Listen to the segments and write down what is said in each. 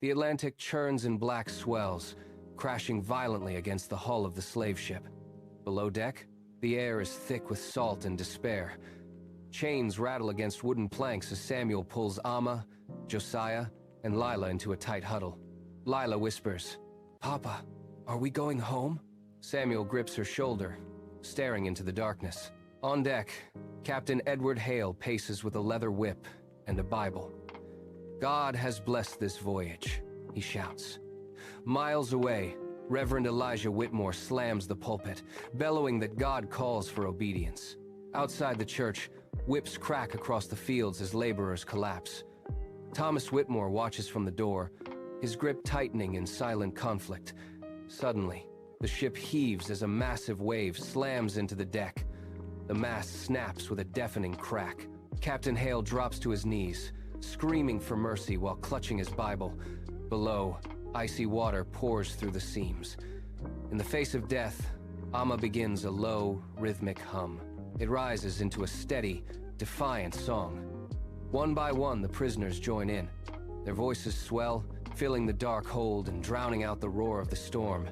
The Atlantic churns in black swells, crashing violently against the hull of the slave ship. Below deck, the air is thick with salt and despair. Chains rattle against wooden planks as Samuel pulls Amma, Josiah, and Lila into a tight huddle. Lila whispers, "Papa, are we going home?" Samuel grips her shoulder, staring into the darkness. On deck, Captain Edward Hale paces with a leather whip and a Bible. "God has blessed this voyage," he shouts. Miles away, Reverend Elijah Whitmore slams the pulpit, bellowing that God calls for obedience. Outside the church, whips crack across the fields as laborers collapse. Thomas Whitmore watches from the door, his grip tightening in silent conflict. Suddenly, the ship heaves as a massive wave slams into the deck. The mast snaps with a deafening crack. Captain Hale drops to his knees, screaming for mercy while clutching his Bible. Below, icy water pours through the seams. In the face of death, Amma begins a low, rhythmic hum. It rises into a steady, defiant song. One by one, the prisoners join in. Their voices swell, filling the dark hold and drowning out the roar of the storm.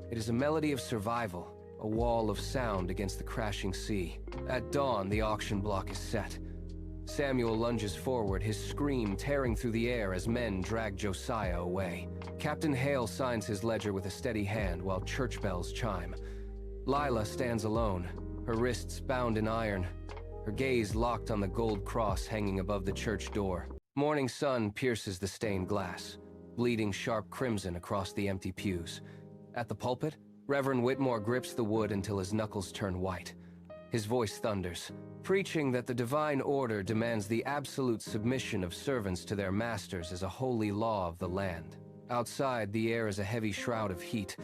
It is a melody of survival, a wall of sound against the crashing sea. At dawn, the auction block is set. Samuel lunges forward, his scream tearing through the air as men drag Josiah away. Captain Hale signs his ledger with a steady hand while church bells chime. Lila stands alone, her wrists bound in iron, her gaze locked on the gold cross hanging above the church door. Morning sun pierces the stained glass, bleeding sharp crimson across the empty pews. At the pulpit, Reverend Whitmore grips the wood until his knuckles turn white. His voice thunders, preaching that the divine order demands the absolute submission of servants to their masters as a holy law of the land. Outside, the air is a heavy shroud of heat.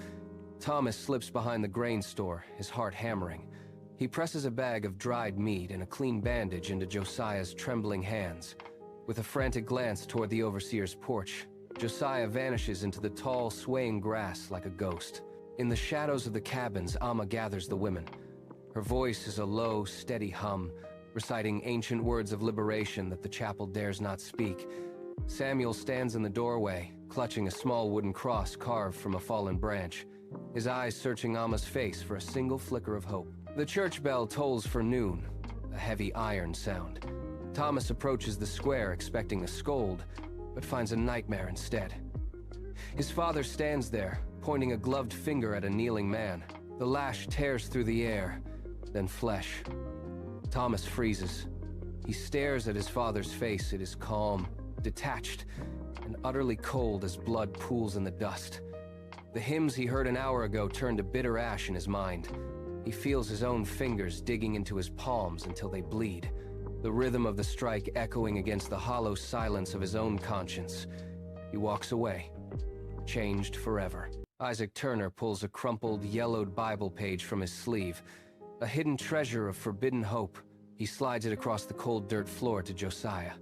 Thomas slips behind the grain store, his heart hammering. He presses a bag of dried meat and a clean bandage into Josiah's trembling hands. With a frantic glance toward the overseer's porch, Josiah vanishes into the tall, swaying grass like a ghost. In the shadows of the cabins, Amma gathers the women. Her voice is a low, steady hum, reciting ancient words of liberation that the chapel dares not speak. Samuel stands in the doorway, clutching a small wooden cross carved from a fallen branch, his eyes searching Amma's face for a single flicker of hope. The church bell tolls for noon, a heavy iron sound. Thomas approaches the square expecting a scold, but finds a nightmare instead. His father stands there, pointing a gloved finger at a kneeling man. The lash tears through the air, then flesh. Thomas freezes. He stares at his father's face. It is calm, detached, and utterly cold as blood pools in the dust. The hymns he heard an hour ago turn to bitter ash in his mind. He feels his own fingers digging into his palms until they bleed, the rhythm of the strike echoing against the hollow silence of his own conscience. He walks away, changed forever. Isaac Turner pulls a crumpled, yellowed Bible page from his sleeve, a hidden treasure of forbidden hope. He slides it across the cold dirt floor to Josiah.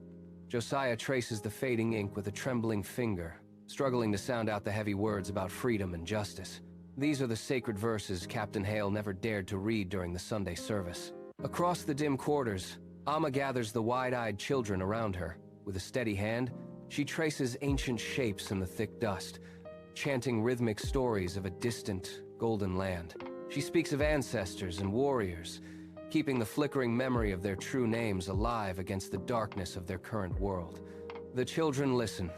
Josiah traces the fading ink with a trembling finger, struggling to sound out the heavy words about freedom and justice. These are the sacred verses Captain Hale never dared to read during the Sunday service. Across the dim quarters, Amma gathers the wide-eyed children around her. With a steady hand, she traces ancient shapes in the thick dust, chanting rhythmic stories of a distant, golden land. She speaks of ancestors and warriors, keeping the flickering memory of their true names alive against the darkness of their current world. The children listen,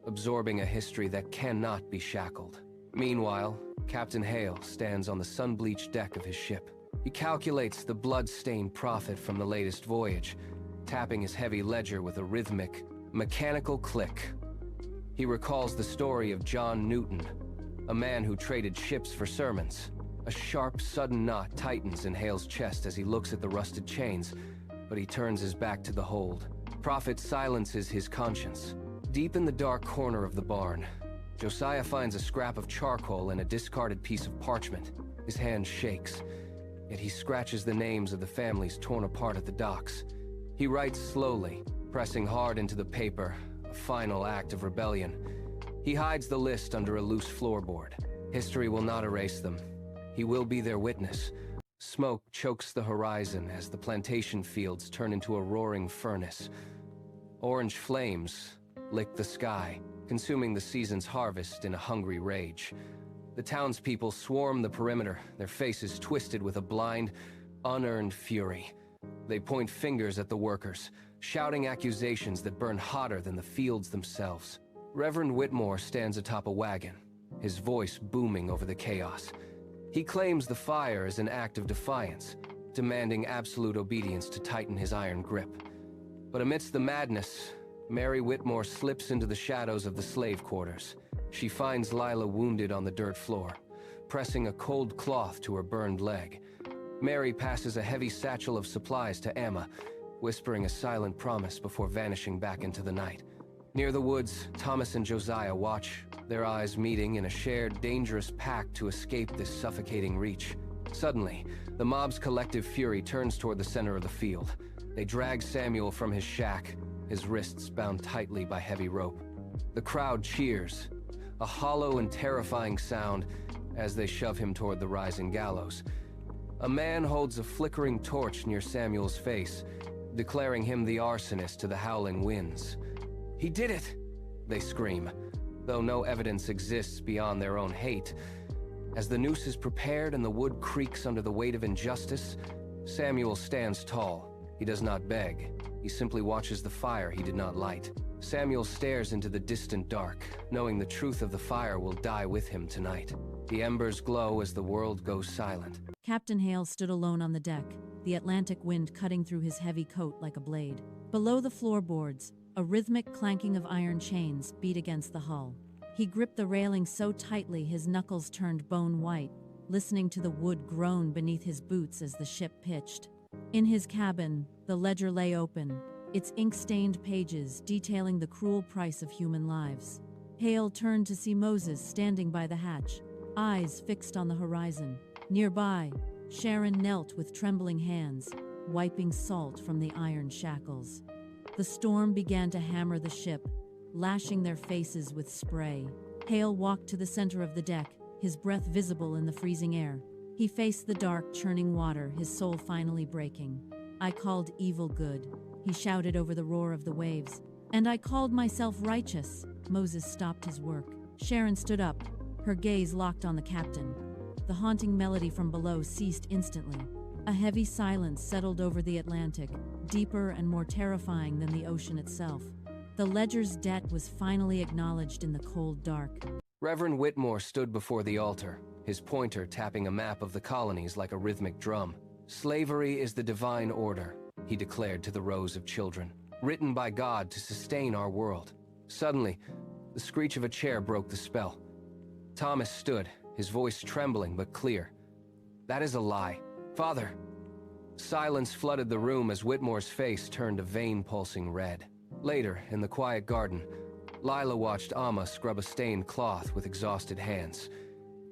absorbing a history that cannot be shackled. Meanwhile, Captain Hale stands on the sun-bleached deck of his ship. He calculates the blood-stained profit from the latest voyage, tapping his heavy ledger with a rhythmic, mechanical click. He recalls the story of John Newton, a man who traded ships for sermons. A sharp, sudden knot tightens in Hale's chest as he looks at the rusted chains, but he turns his back to the hold. Profit silences his conscience. Deep in the dark corner of the barn, Josiah finds a scrap of charcoal and a discarded piece of parchment. His hand shakes, yet he scratches the names of the families torn apart at the docks. He writes slowly, pressing hard into the paper, a final act of rebellion. He hides the list under a loose floorboard. History will not erase them. He will be their witness. Smoke chokes the horizon as the plantation fields turn into a roaring furnace. Orange flames lick the sky, consuming the season's harvest in a hungry rage. The townspeople swarm the perimeter, their faces twisted with a blind, unearned fury. They point fingers at the workers, shouting accusations that burn hotter than the fields themselves. Reverend Whitmore stands atop a wagon, his voice booming over the chaos. He claims the fire is an act of defiance, demanding absolute obedience to tighten his iron grip. But amidst the madness, Mary Whitmore slips into the shadows of the slave quarters. She finds Lila wounded on the dirt floor, pressing a cold cloth to her burned leg. Mary passes a heavy satchel of supplies to Emma, whispering a silent promise before vanishing back into the night. Near the woods, Thomas and Josiah watch, their eyes meeting in a shared, dangerous pact to escape this suffocating reach. Suddenly, the mob's collective fury turns toward the center of the field. They drag Samuel from his shack, his wrists bound tightly by heavy rope. The crowd cheers, a hollow and terrifying sound as they shove him toward the rising gallows. A man holds a flickering torch near Samuel's face, declaring him the arsonist to the howling winds. "He did it!" they scream, though no evidence exists beyond their own hate. As the noose is prepared and the wood creaks under the weight of injustice, Samuel stands tall. He does not beg. He simply watches the fire he did not light. Samuel stares into the distant dark, knowing the truth of the fire will die with him tonight. The embers glow as the world goes silent. Captain Hale stood alone on the deck, the Atlantic wind cutting through his heavy coat like a blade. Below the floorboards, a rhythmic clanking of iron chains beat against the hull. He gripped the railing so tightly his knuckles turned bone white, listening to the wood groan beneath his boots as the ship pitched. In his cabin, the ledger lay open, its ink-stained pages detailing the cruel price of human lives. Hale turned to see Moses standing by the hatch, eyes fixed on the horizon. Nearby, Sharon knelt with trembling hands, wiping salt from the iron shackles. The storm began to hammer the ship, lashing their faces with spray. Hale walked to the center of the deck, his breath visible in the freezing air. He faced the dark, churning water, his soul finally breaking. "I called evil good," he shouted over the roar of the waves. "And I called myself righteous." Moses stopped his work. Sharon stood up, her gaze locked on the captain. The haunting melody from below ceased instantly. A heavy silence settled over the Atlantic, deeper and more terrifying than the ocean itself. The ledger's debt was finally acknowledged in the cold dark. Reverend Whitmore stood before the altar, his pointer tapping a map of the colonies like a rhythmic drum. "Slavery is the divine order," he declared to the rows of children, "written by God to sustain our world." Suddenly, the screech of a chair broke the spell. Thomas stood, his voice trembling but clear. "That is a lie. Father!" Silence flooded the room as Whitmore's face turned a vein-pulsing red. Later, in the quiet garden, Lila watched Amma scrub a stained cloth with exhausted hands.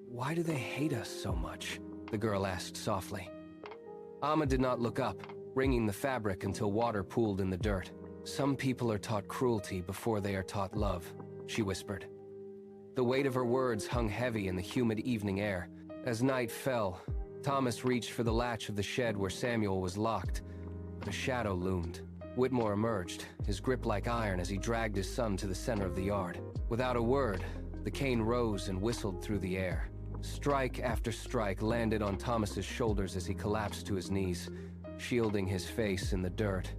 "Why do they hate us so much?" the girl asked softly. Amma did not look up, wringing the fabric until water pooled in the dirt. "Some people are taught cruelty before they are taught love," she whispered. The weight of her words hung heavy in the humid evening air. As night fell, Thomas reached for the latch of the shed where Samuel was locked, but a shadow loomed. Whitmore emerged, his grip like iron as he dragged his son to the center of the yard. Without a word, the cane rose and whistled through the air. Strike after strike landed on Thomas's shoulders as he collapsed to his knees, shielding his face in the dirt.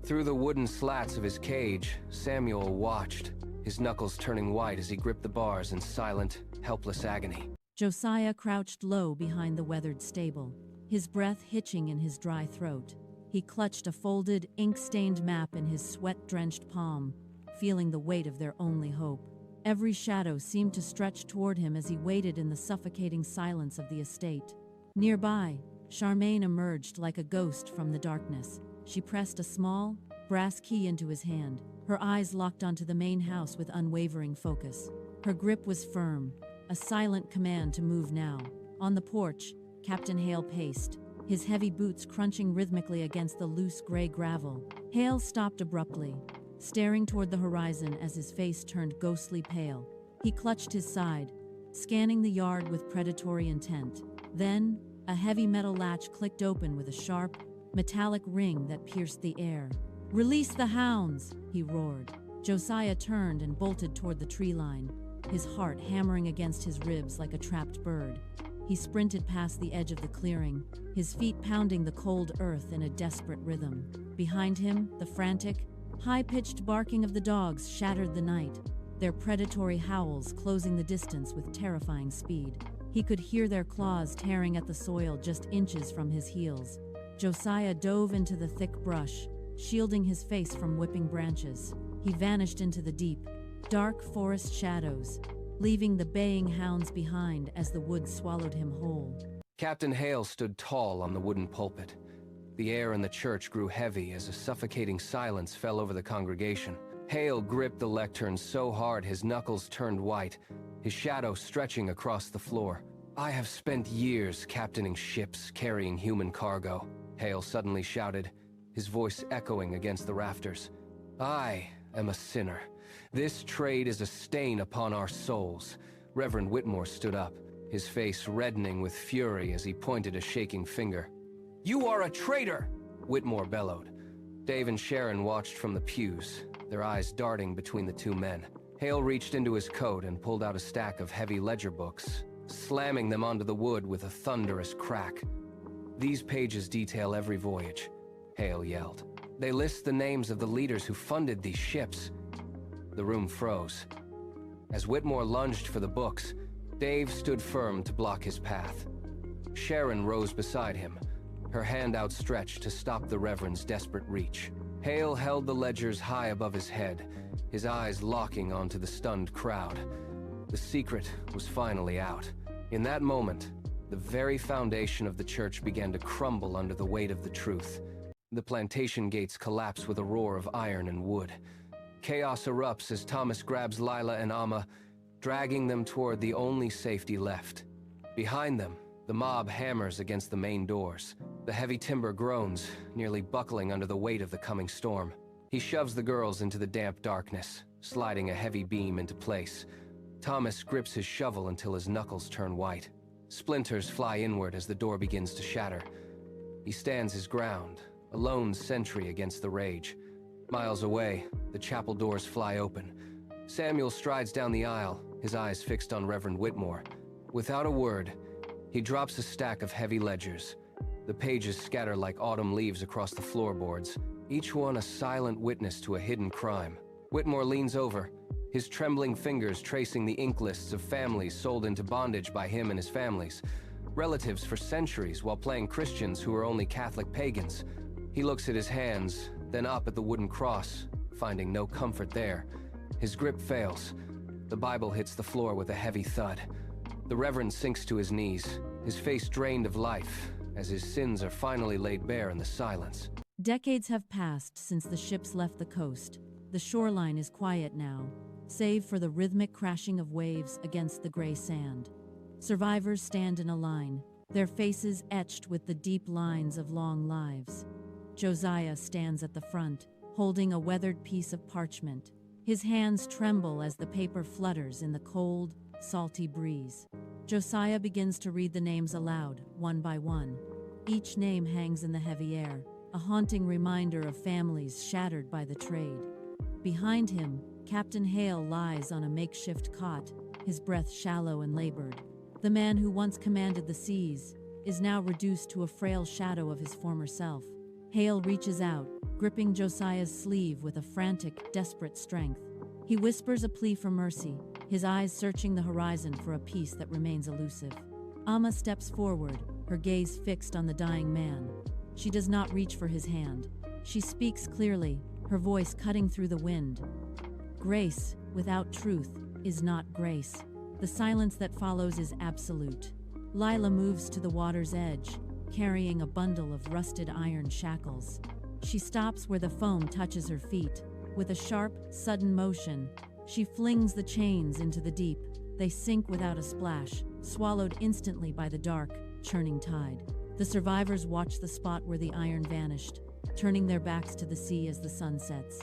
Through the wooden slats of his cage, Samuel watched, his knuckles turning white as he gripped the bars in silent, helpless agony. Josiah crouched low behind the weathered stable, his breath hitching in his dry throat. He clutched a folded, ink-stained map in his sweat-drenched palm, feeling the weight of their only hope. Every shadow seemed to stretch toward him as he waited in the suffocating silence of the estate. Nearby, Charmaine emerged like a ghost from the darkness. She pressed a small, brass key into his hand, her eyes locked onto the main house with unwavering focus. Her grip was firm, a silent command to move now. On the porch, Captain Hale paced, his heavy boots crunching rhythmically against the loose gray gravel. Hale stopped abruptly, staring toward the horizon as his face turned ghostly pale. He clutched his side, scanning the yard with predatory intent. Then, a heavy metal latch clicked open with a sharp, metallic ring that pierced the air. "Release the hounds!" he roared. Josiah turned and bolted toward the tree line, his heart hammering against his ribs like a trapped bird. He sprinted past the edge of the clearing, his feet pounding the cold earth in a desperate rhythm. Behind him, the frantic, high-pitched barking of the dogs shattered the night, their predatory howls closing the distance with terrifying speed. He could hear their claws tearing at the soil just inches from his heels. Josiah dove into the thick brush, shielding his face from whipping branches. He vanished into the deep, dark forest shadows, leaving the baying hounds behind as the woods swallowed him whole. Captain Hale stood tall on the wooden pulpit. The air in the church grew heavy as a suffocating silence fell over the congregation. Hale gripped the lectern so hard his knuckles turned white, his shadow stretching across the floor. "I have spent years captaining ships carrying human cargo," Hale suddenly shouted, his voice echoing against the rafters. "I am a sinner. This trade is a stain upon our souls." Reverend Whitmore stood up, his face reddening with fury as he pointed a shaking finger. "You are a traitor!" Whitmore bellowed. Dave and Sharon watched from the pews, their eyes darting between the two men. Hale reached into his coat and pulled out a stack of heavy ledger books, slamming them onto the wood with a thunderous crack. "These pages detail every voyage," Hale yelled. "They list the names of the leaders who funded these ships." The room froze. As Whitmore lunged for the books, Dave stood firm to block his path. Sharon rose beside him, her hand outstretched to stop the Reverend's desperate reach. Hale held the ledgers high above his head, his eyes locking onto the stunned crowd. The secret was finally out. In that moment, the very foundation of the church began to crumble under the weight of the truth. The plantation gates collapse with a roar of iron and wood. Chaos erupts as Thomas grabs Lila and Amma, dragging them toward the only safety left. Behind them, the mob hammers against the main doors. The heavy timber groans, nearly buckling under the weight of the coming storm. He shoves the girls into the damp darkness, sliding a heavy beam into place. Thomas grips his shovel until his knuckles turn white. Splinters fly inward as the door begins to shatter. He stands his ground, a lone sentry against the rage. Miles away, the chapel doors fly open. Samuel strides down the aisle, his eyes fixed on Reverend Whitmore. Without a word, he drops a stack of heavy ledgers. The pages scatter like autumn leaves across the floorboards, each one a silent witness to a hidden crime. Whitmore leans over, his trembling fingers tracing the ink lists of families sold into bondage by him and his families, relatives for centuries while playing Christians who are only Catholic pagans. He looks at his hands, then up at the wooden cross, finding no comfort there. His grip fails. The Bible hits the floor with a heavy thud. The Reverend sinks to his knees, his face drained of life, as his sins are finally laid bare in the silence. Decades have passed since the ships left the coast. The shoreline is quiet now, save for the rhythmic crashing of waves against the gray sand. Survivors stand in a line, their faces etched with the deep lines of long lives. Josiah stands at the front, holding a weathered piece of parchment. His hands tremble as the paper flutters in the cold, salty breeze. Josiah begins to read the names aloud, one by one. Each name hangs in the heavy air, a haunting reminder of families shattered by the trade. Behind him, Captain Hale lies on a makeshift cot, his breath shallow and labored. The man who once commanded the seas is now reduced to a frail shadow of his former self. Hale reaches out, gripping Josiah's sleeve with a frantic, desperate strength. He whispers a plea for mercy, his eyes searching the horizon for a peace that remains elusive. Amma steps forward, her gaze fixed on the dying man. She does not reach for his hand. She speaks clearly, her voice cutting through the wind. Grace, without truth, is not grace. The silence that follows is absolute. Lila moves to the water's edge, carrying a bundle of rusted iron shackles. She stops where the foam touches her feet. With a sharp, sudden motion, she flings the chains into the deep. They sink without a splash, swallowed instantly by the dark, churning tide. The survivors watch the spot where the iron vanished, turning their backs to the sea as the sun sets.